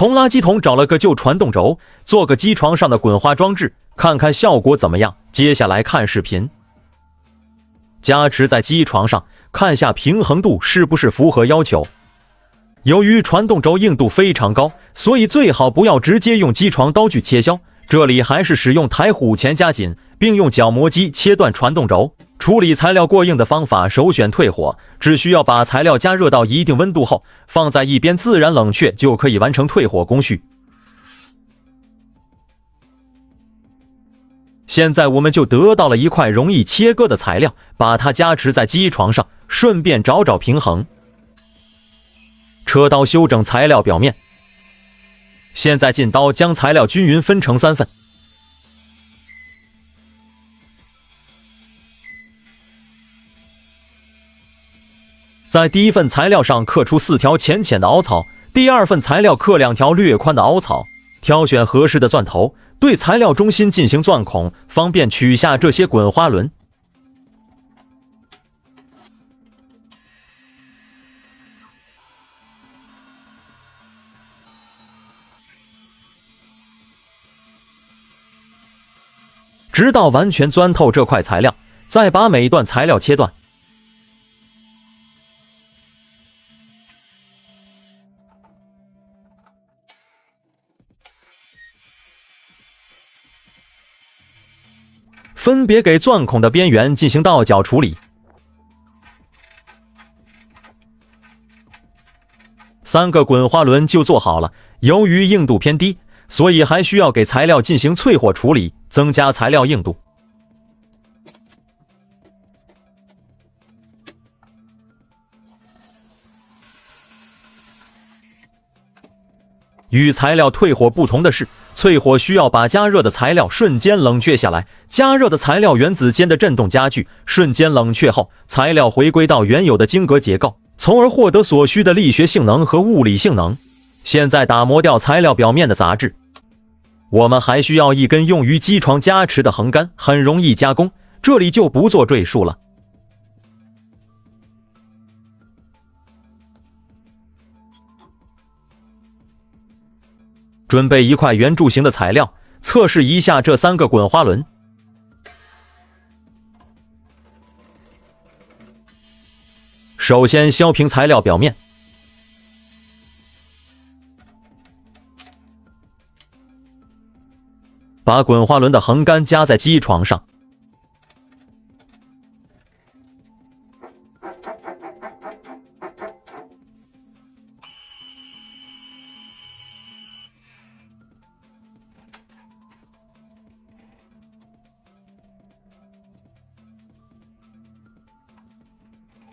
从垃圾桶找了个旧传动轴，做个机床上的滚花装置，看看效果怎么样。接下来看视频，加持在机床上，看下平衡度是不是符合要求。由于传动轴硬度非常高，所以最好不要直接用机床刀具切削，这里还是使用台虎钳夹紧，并用角磨机切断传动轴。处理材料过硬的方法首选退火，只需要把材料加热到一定温度后，放在一边自然冷却，就可以完成退火工序。现在我们就得到了一块容易切割的材料，把它加持在机床上，顺便找找平衡。车刀修整材料表面，现在进刀将材料均匀分成3份。在第一份材料上刻出4条浅浅的凹槽，第二份材料刻2条略宽的凹槽，挑选合适的钻头，对材料中心进行钻孔，方便取下这些滚花轮。直到完全钻透这块材料，再把每段材料切断。分别给钻孔的边缘进行倒角处理。3个滚花轮就做好了，由于硬度偏低，所以还需要给材料进行淬火处理，增加材料硬度。与材料退火不同的是，淬火需要把加热的材料瞬间冷却下来，加热的材料原子间的振动加剧，瞬间冷却后，材料回归到原有的晶格结构，从而获得所需的力学性能和物理性能。现在打磨掉材料表面的杂质，我们还需要一根用于机床加持的横杆，很容易加工，这里就不做赘述了。准备一块圆柱形的材料，测试一下这3个滚花轮。首先削平材料表面，把滚花轮的横杆夹在机床上，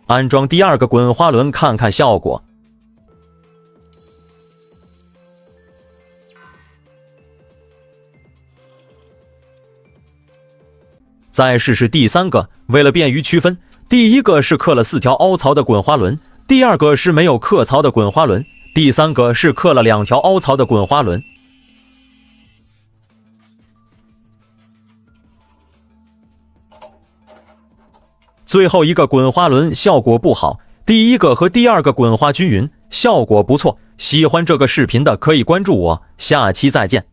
安装第2个滚花轮，看看效果。再试试第3个，为了便于区分，第1个是刻了4条凹槽的滚花轮，第2个是没有刻槽的滚花轮，第3个是刻了2条凹槽的滚花轮。最后一个滚花轮效果不好，第1个和第2个滚花均匀，效果不错。喜欢这个视频的可以关注我，下期再见。